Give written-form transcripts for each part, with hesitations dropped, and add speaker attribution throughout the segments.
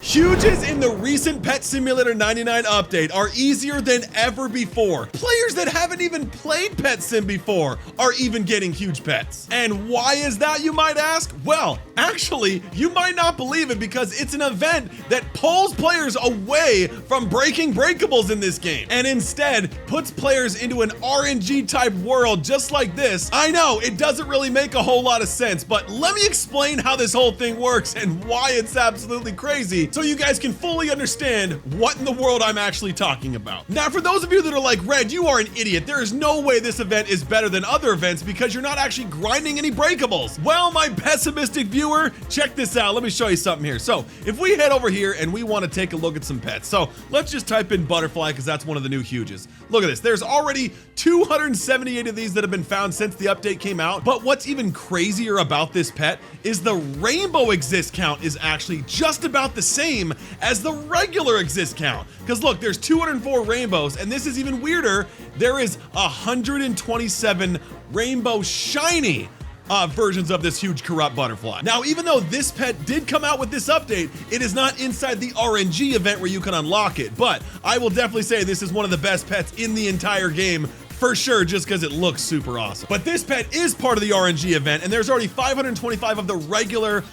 Speaker 1: Huges in the recent Pet Simulator 99 update are easier than ever before. Players that haven't even played Pet Sim before are even getting huge pets. And why is that, you might ask? Well, actually, you might not believe it because it's an event that pulls players away from breaking breakables in this game and instead puts players into an RNG type world just like this. I know it doesn't really make a whole lot of sense, but let me explain how this whole thing works and why it's absolutely crazy so you guys can fully understand what in the world I'm actually talking about. Now, for those of you that are like, Red, you are an idiot. There is no way this event is better than other events because you're not actually grinding any breakables. Well, my pessimistic viewer, check this out. Let me show you something here. So if we head over here and we want to take a look at some pets. So let's just type in butterfly because that's one of the new huges. Look at this. There's already 278 of these that have been found since the update came out. But what's even crazier about this pet is the rainbow exist count is actually just about the same as the regular exist count. Because look, there's 204 rainbows, and this is even weirder. There is 127 rainbow shiny versions of this huge corrupt butterfly. Now, even though this pet did come out with this update, it is not inside the RNG event where you can unlock it. But I will definitely say this is one of the best pets in the entire game, for sure, just because it looks super awesome. But this pet is part of the RNG event, and there's already 525 of the regular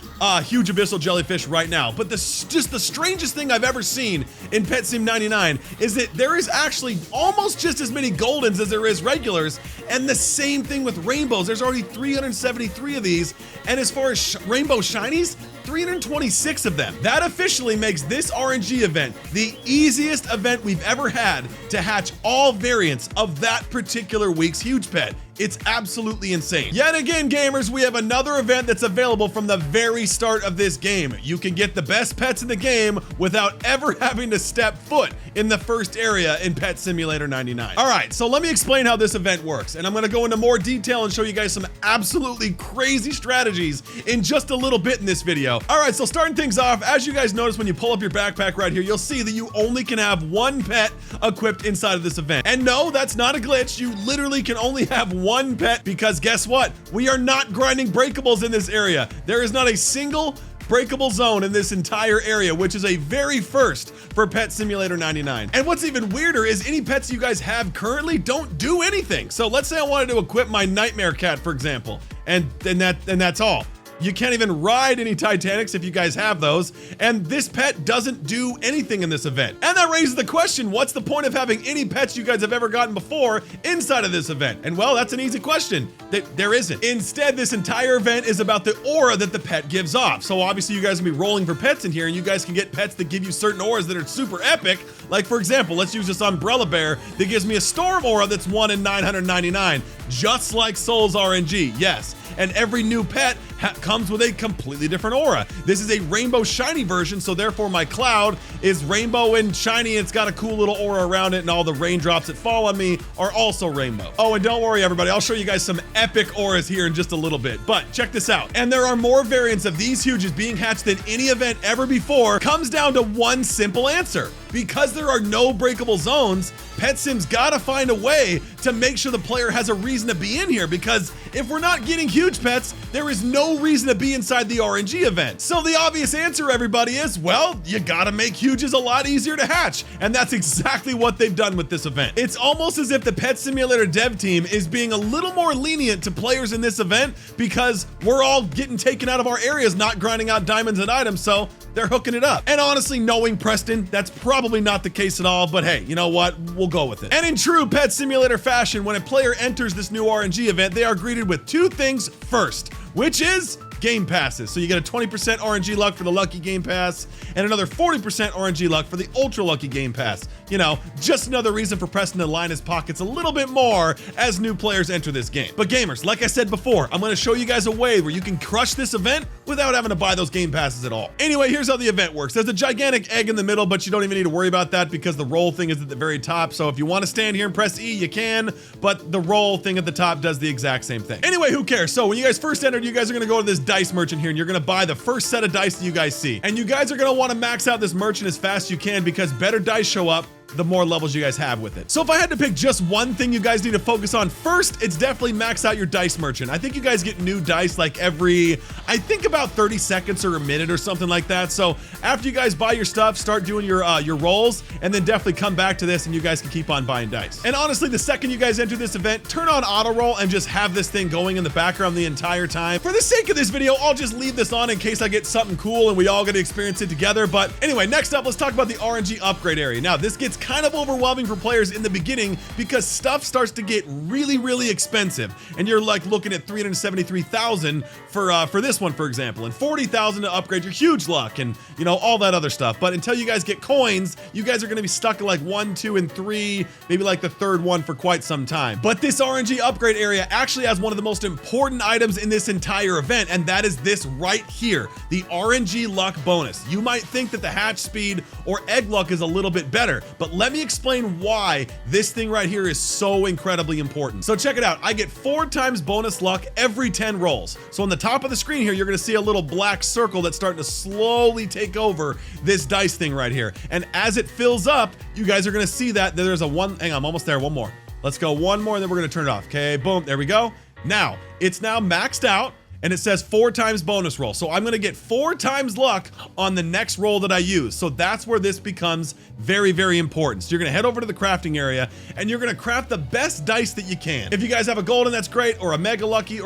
Speaker 1: huge abyssal jellyfish right now. But just the strangest thing I've ever seen in Pet Sim 99 is that there is actually almost just as many goldens as there is regulars, and the same thing with rainbows. There's already 373 of these, and as far as rainbow shinies, 326 of them. That officially makes this RNG event the easiest event we've ever had to hatch all variants of that particular week's huge pet. It's absolutely insane. Yet again, gamers, we have another event that's available from the very start of this game. You can get the best pets in the game without ever having to step foot in the first area in Pet Simulator 99. All right, so let me explain how this event works, and I'm gonna go into more detail and show you guys some absolutely crazy strategies in just a little bit in this video. All right, so starting things off, as you guys notice when you pull up your backpack right here, you'll see that you only can have one pet equipped inside of this event. And no, that's not a glitch. You literally can only have one pet because guess what? We are not grinding breakables in this area. There is not a single breakable zone in this entire area, which is a very first for Pet Simulator 99. And what's even weirder is any pets you guys have currently don't do anything. So let's say I wanted to equip my nightmare cat, for example, and that's all. You can't even ride any Titanics if you guys have those, and this pet doesn't do anything in this event. And that raises the question, what's the point of having any pets you guys have ever gotten before inside of this event? And well, that's an easy question. There isn't. Instead, this entire event is about the aura that the pet gives off. So obviously you guys will be rolling for pets in here, and you guys can get pets that give you certain auras that are super epic. Like for example, let's use this umbrella bear that gives me a storm aura that's 1 in 999, just like Soul's RNG, yes. And every new pet comes with a completely different aura. This is a rainbow shiny version, so therefore my cloud is rainbow and shiny. It's got a cool little aura around it, and all the raindrops that fall on me are also rainbow. Oh, and don't worry everybody, I'll show you guys some epic auras here in just a little bit, but check this out. And there are more variants of these huges being hatched than any event ever before. Comes down to one simple answer. Because there are no breakable zones, Pet Sim's gotta find a way to make sure the player has a reason to be in here, because if we're not getting huge pets, there is no reason to be inside the RNG event. So the obvious answer, everybody, is, well, you gotta make huges a lot easier to hatch, and that's exactly what they've done with this event. It's almost as if the Pet Simulator dev team is being a little more lenient to players in this event because we're all getting taken out of our areas, not grinding out diamonds and items, so they're hooking it up. And honestly, knowing Preston, that's probably not the case at all, but hey, you know what? We'll go with it. And in true Pet Simulator fashion, when a player enters this new RNG event, they are greeted with two things first, which is game passes. So you get a 20% RNG luck for the lucky game pass and another 40% RNG luck for the ultra lucky game pass. You know, just another reason for Preston to line his pockets a little bit more as new players enter this game. But gamers, like I said before, I'm going to show you guys a way where you can crush this event without having to buy those game passes at all. Anyway, here's how the event works. There's a gigantic egg in the middle, but you don't even need to worry about that because the roll thing is at the very top. So if you want to stand here and press E, you can, but the roll thing at the top does the exact same thing. Anyway, who cares? So when you guys first entered, you guys are going to go to this dice merchant here, and you're going to buy the first set of dice that you guys see. And you guys are going to want to max out this merchant as fast as you can because better dice show up the more levels you guys have with it. So if I had to pick just one thing you guys need to focus on first, it's definitely max out your dice merchant. I think you guys get new dice like every, I think about 30 seconds or a minute or something like that. So after you guys buy your stuff, start doing your rolls, and then definitely come back to this and you guys can keep on buying dice. And honestly, the second you guys enter this event, turn on auto roll and just have this thing going in the background the entire time. For the sake of this video, I'll just leave this on in case I get something cool and we all get to experience it together. But anyway, next up, let's talk about the RNG upgrade area. Now, this gets kind of overwhelming for players in the beginning because stuff starts to get really, really expensive. And you're like looking at 373,000 for this one, for example, and 40,000 to upgrade your huge luck and, you know, all that other stuff. But until you guys get coins, you guys are going to be stuck at like 1, 2, and 3, maybe like the third one for quite some time. But this RNG upgrade area actually has one of the most important items in this entire event, and that is this right here, the RNG luck bonus. You might think that the hatch speed or egg luck is a little bit better, but let me explain why this thing right here is so incredibly important. So check it out. I get 4 times bonus luck every 10 rolls. So on the top of the screen here, you're going to see a little black circle that's starting to slowly take over this dice thing right here. And as it fills up, you guys are going to see that there's a one, hang on, I'm almost there, one more. Let's go one more and then we're going to turn it off. Okay, boom, there we go. Now, it's now maxed out. And it says 4 times bonus roll. So I'm gonna get 4 times luck on the next roll that I use. So that's where this becomes very, very important. So you're gonna head over to the crafting area and you're gonna craft the best dice that you can. If you guys have a golden, that's great, or a mega lucky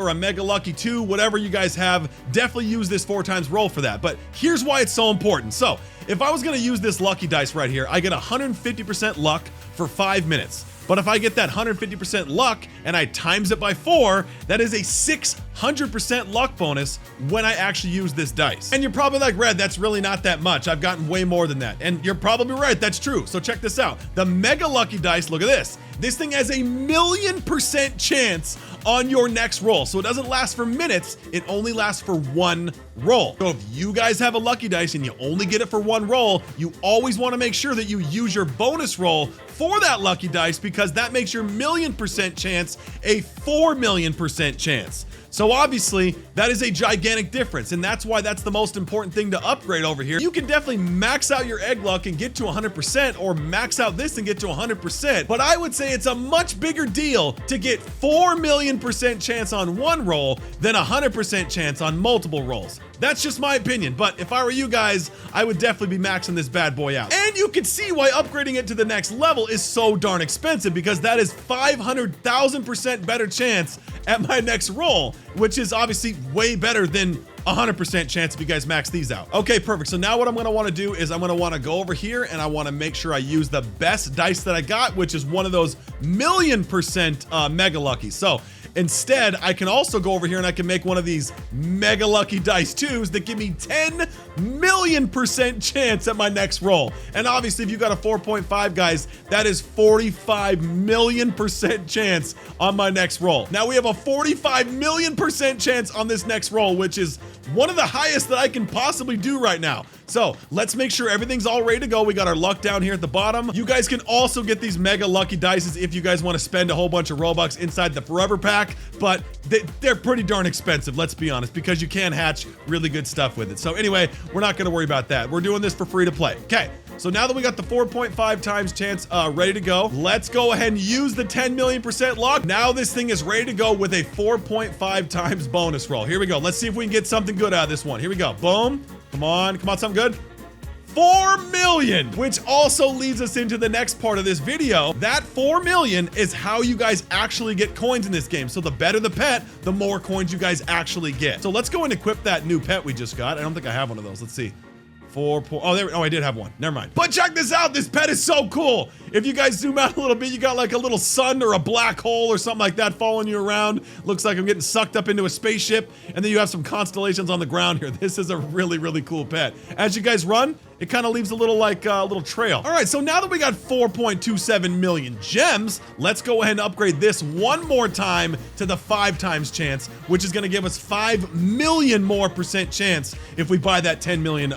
Speaker 1: 2, whatever you guys have, definitely use this 4 times roll for that. But here's why it's so important. So if I was gonna use this lucky dice right here, I get 150% luck for 5 minutes. But if I get that 150% luck and I times it by 4, that is a 600% luck bonus when I actually use this dice. And you're probably like, Red, that's really not that much. I've gotten way more than that. And you're probably right, that's true. So check this out. The mega lucky dice, look at this. This thing has a 1,000,000% chance on your next roll. So it doesn't last for minutes, it only lasts for 1 roll. So if you guys have a lucky dice and you only get it for 1 roll, you always want to make sure that you use your bonus roll for that lucky dice, because that makes your 1,000,000% chance a 4,000,000% chance. So obviously that is a gigantic difference, and that's why that's the most important thing to upgrade over here. You can definitely max out your egg luck and get to 100%, or max out this and get to 100%, but I would say it's a much bigger deal to get 4,000,000% chance on 1 roll than 100% chance on multiple rolls. That's just my opinion, but if I were you guys, I would definitely be maxing this bad boy out. And you can see why upgrading it to the next level is so darn expensive, because that is 500,000% better chance at my next roll, which is obviously way better than 100% chance if you guys max these out. Okay, perfect. So now what I'm gonna wanna do is I'm gonna wanna go over here and I wanna make sure I use the best dice that I got, which is one of those 1,000,000% mega luckies. So instead, I can also go over here and I can make one of these mega lucky dice 2s that give me 10,000,000% chance at my next roll. And obviously, if you got a 4.5, guys, that is 45,000,000% chance on my next roll. Now we have a 45,000,000% chance on this next roll, which is one of the highest that I can possibly do right now. So let's make sure everything's all ready to go. We got our luck down here at the bottom. You guys can also get these mega lucky dices if you guys want to spend a whole bunch of Robux inside the Forever Pack, but they're pretty darn expensive, let's be honest, because you can hatch really good stuff with it. So anyway, we're not going to worry about that. We're doing this for free to play. Okay. So now that we got the 4.5 times chance ready to go, let's go ahead and use the 10,000,000% luck. Now this thing is ready to go with a 4.5 times bonus roll. Here we go. Let's see if we can get something good out of this one. Here we go. Boom. Come on, something good. 4 million, which also leads us into the next part of this video. That 4 million is how you guys actually get coins in this game. So the better the pet, the more coins you guys actually get. So let's go and equip that new pet we just got. I don't think I have one of those. Let's see. Oh, I did have one. Never mind. But check this out. This pet is so cool. If you guys zoom out a little bit, you got like a little sun or a black hole or something like that following you around. Looks like I'm getting sucked up into a spaceship. And then you have some constellations on the ground here. This is a really, really cool pet. As you guys run, it kind of leaves a little like little trail. All right, so now that we got 4.27 million gems, let's go ahead and upgrade this one more time to the 5 times chance, which is gonna give us 5,000,000% more chance if we buy that 10 million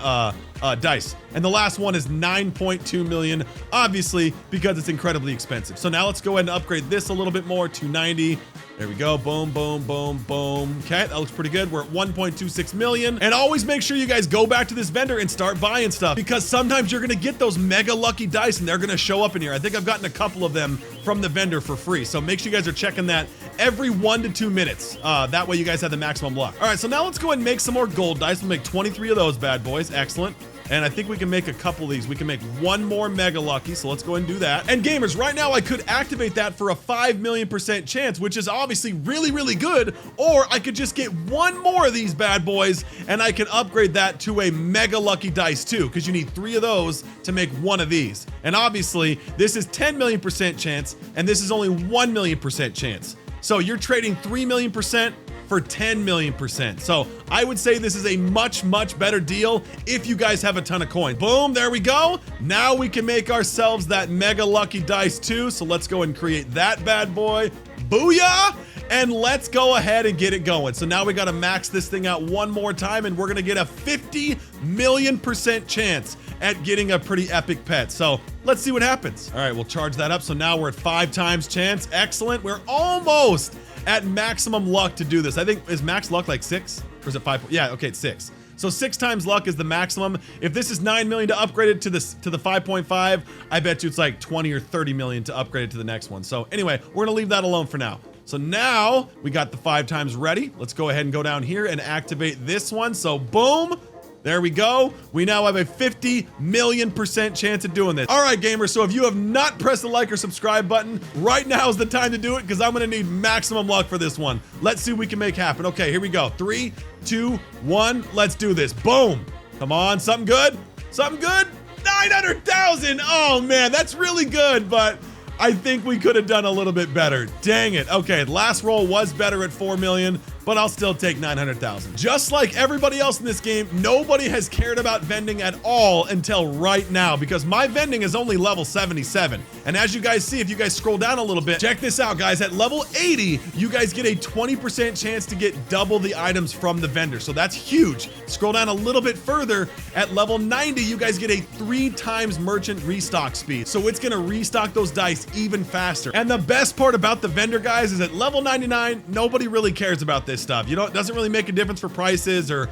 Speaker 1: dice. And the last one is 9.2 million, obviously, because it's incredibly expensive. So now let's go ahead and upgrade this a little bit more to 90. There we go. Boom, boom, boom, boom. Okay, that looks pretty good. We're at 1.26 million. And always make sure you guys go back to this vendor and start buying stuff, because sometimes you're gonna get those mega lucky dice and they're gonna show up in here. I think I've gotten a couple of them from the vendor for free. So make sure you guys are checking that every 1 to 2 minutes. That way you guys have the maximum luck. All right, so now let's go ahead and make some more gold dice. We'll make 23 of those bad boys. Excellent. And I think we can make a couple of these. We can make one more mega lucky, so let's go ahead and do that. And gamers, right now I could activate that for a 5 million% chance, which is obviously really, really good. Or I could just get one more of these bad boys and I can upgrade that to a mega lucky dice too, because you need 3 of those to make one of these. And obviously this is 10 million% chance and this is only 1 million% chance. So you're trading 3 million% for 10 million%. So I would say this is a much, much better deal if you guys have a ton of coins. Boom, there we go. Now we can make ourselves that mega lucky dice too. So let's go and create that bad boy. Booyah! And let's go ahead and get it going. So now we got to max this thing out one more time and we're going to get a 50 million% chance at getting a pretty epic pet. So let's see what happens. All right, we'll charge that up. So now we're at 5 times chance. Excellent. We're almost at maximum luck to do this. I think, is max luck like 6? Or is it 5? Yeah, okay, it's 6. So 6 times luck is the maximum. If this is 9 million to upgrade it to the 5.5, I bet you it's like 20 or 30 million to upgrade it to the next one. So anyway, we're gonna leave that alone for now. So now we got the 5 times ready. Let's go ahead and go down here and activate this one. So boom. There we go. We now have a 50 million% chance of doing this. All right, gamers, so if you have not pressed the like or subscribe button, right now is the time to do it because I'm gonna need maximum luck for this one. Let's see what we can make happen. Okay, here we go. 3, 2, 1, let's do this. Boom. Come on, something good? Something good? 900,000. Oh man, that's really good, but I think we could have done a little bit better. Dang it. Okay, last roll was better at 4 million, but I'll still take 900,000. Just like everybody else in this game, nobody has cared about vending at all until right now because my vending is only level 77. And as you guys see, if you guys scroll down a little bit, check this out, guys. At level 80, you guys get a 20% chance to get double the items from the vendor. So that's huge. Scroll down a little bit further. At level 90, you guys get a 3 times merchant restock speed. So it's gonna restock those dice even faster. And the best part about the vendor, guys, is at level 99, nobody really cares about this stuff. You know, it doesn't really make a difference for prices or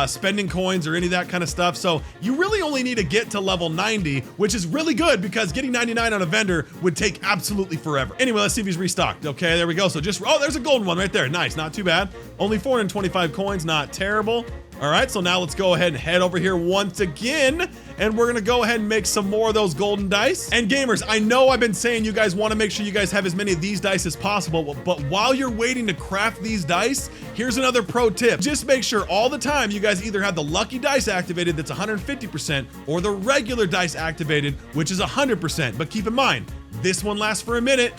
Speaker 1: spending coins or any of that kind of stuff. So you really only need to get to level 90, which is really good because getting 99 on a vendor would take absolutely forever. Anyway, let's see if he's restocked. Okay, there we go. So just, oh, there's a golden one right there. Nice, not too bad. Only 425 coins, not terrible. All right, so now let's go ahead and head over here once again, and we're gonna go ahead and make some more of those golden dice. And gamers, I know I've been saying you guys wanna make sure you guys have as many of these dice as possible, but while you're waiting to craft these dice, here's another pro tip. Just make sure all the time you guys either have the lucky dice activated that's 150% or the regular dice activated, which is 100%. But keep in mind, this one lasts for a minute,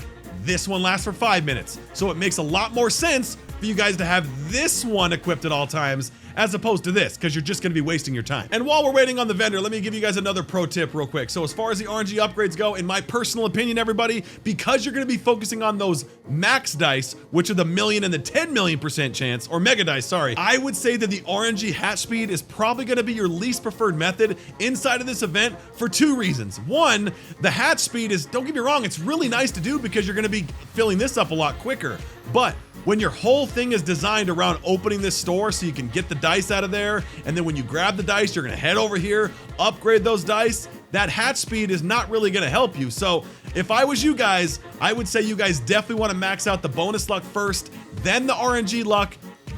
Speaker 1: this one lasts for 5 minutes. So it makes a lot more sense for you guys to have this one equipped at all times as opposed to this, because you're just going to be wasting your time. And while we're waiting on the vendor, let me give you guys another pro tip real quick. So as far as the RNG upgrades go, in my personal opinion, everybody, because you're going to be focusing on those max dice, which are the million and the 10 million% chance, or mega dice, sorry, I would say that the RNG hatch speed is probably going to be your least preferred method inside of this event for 2 reasons. One, the hatch speed is, don't get me wrong, it's really nice to do because you're going to be filling this up a lot quicker. But when your whole thing is designed around opening this store so you can get the dice out of there, and then when you grab the dice, you're gonna head over here, upgrade those dice, that hatch speed is not really gonna help you. So if I was you guys, I would say you guys definitely wanna max out the bonus luck first, then the RNG luck,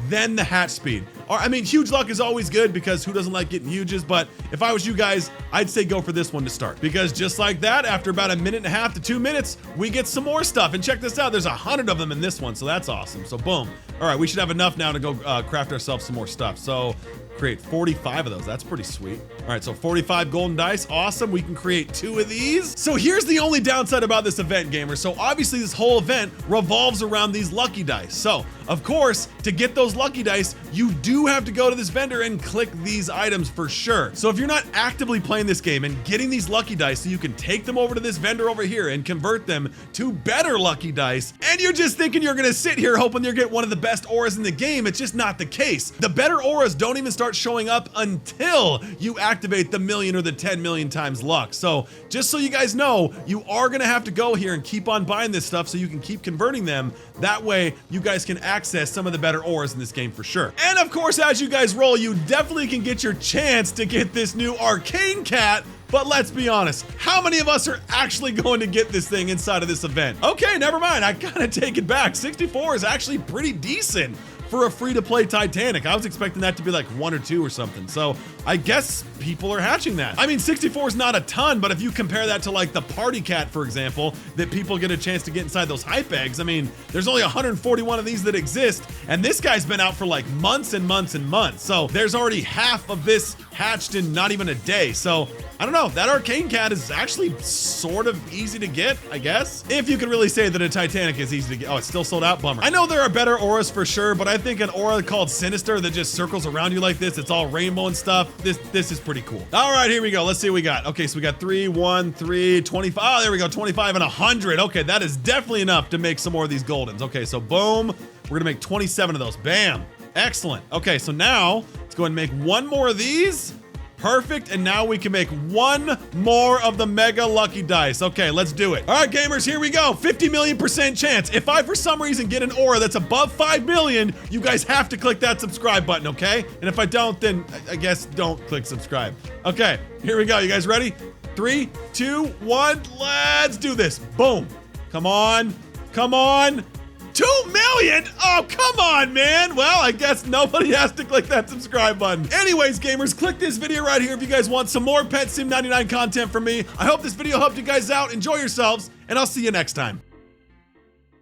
Speaker 1: then the hatch speed. Or, I mean, huge luck is always good because who doesn't like getting huges? But if I was you guys, I'd say go for this one to start. Because just like that, after about 1.5 to 2 minutes, we get some more stuff. And check this out, there's 100 of them in this one, so that's awesome. So boom. All right, we should have enough now to go craft ourselves some more stuff. So create 45 of those. That's pretty sweet. All right, so 45 golden dice. Awesome. We can create 2 of these. So here's the only downside about this event, gamers. So obviously this whole event revolves around these lucky dice. So Of course, to get those lucky dice, you do have to go to this vendor and click these items for sure. So if you're not actively playing this game and getting these lucky dice so you can take them over to this vendor over here and convert them to better lucky dice, and you're just thinking you're gonna sit here hoping you'll get one of the best auras in the game, it's just not the case. The better auras don't even start showing up until you activate the million or the 10 million times luck. So just so you guys know, you are gonna have to go here and keep on buying this stuff so you can keep converting them. That way you guys can access some of the better auras in this game for sure. And of course, as you guys roll, you definitely can get your chance to get this new arcane cat. But let's be honest, how many of us are actually going to get this thing inside of this event? Okay, never mind, I gotta take it back. 64 is actually pretty decent for a free-to-play Titanic. I was expecting that to be like 1 or 2 or something. So I guess people are hatching that. I mean, 64 is not a ton, but if you compare that to like the party cat, for example, that people get a chance to get inside those hype eggs, I mean, there's only 141 of these that exist, and this guy's been out for like months and months and months. So there's already half of this hatched in not even a day. So I don't know, that arcane cat is actually sort of easy to get, I guess. If you could really say that a Titanic is easy to get. Oh, it's still sold out, bummer. I know there are better auras for sure, but I think an aura called Sinister that just circles around you like this, it's all rainbow and stuff, this is pretty cool. All right, here we go, let's see what we got. Okay, so we got 3, 1, 3, 25, oh, there we go, 25 and 100. Okay, that is definitely enough to make some more of these goldens. Okay, so boom, we're gonna make 27 of those, bam, excellent. Okay, so now, let's go ahead and make one more of these. Perfect, and now we can make one more of the mega lucky dice. Okay, let's do it. All right, gamers, here we go. 50 million% chance. If I, for some reason, get an aura that's above 5 million, you guys have to click that subscribe button, okay? And if I don't, then I guess don't click subscribe. Okay, here we go. You guys ready? 3, 2, 1, let's do this. Boom. Come on, come on. 2 million? Oh, come on, man. Well, I guess nobody has to click that subscribe button. Anyways, gamers, click this video right here if you guys want some more Pet Sim 99 content from me. I hope this video helped you guys out. Enjoy yourselves, and I'll see you next time.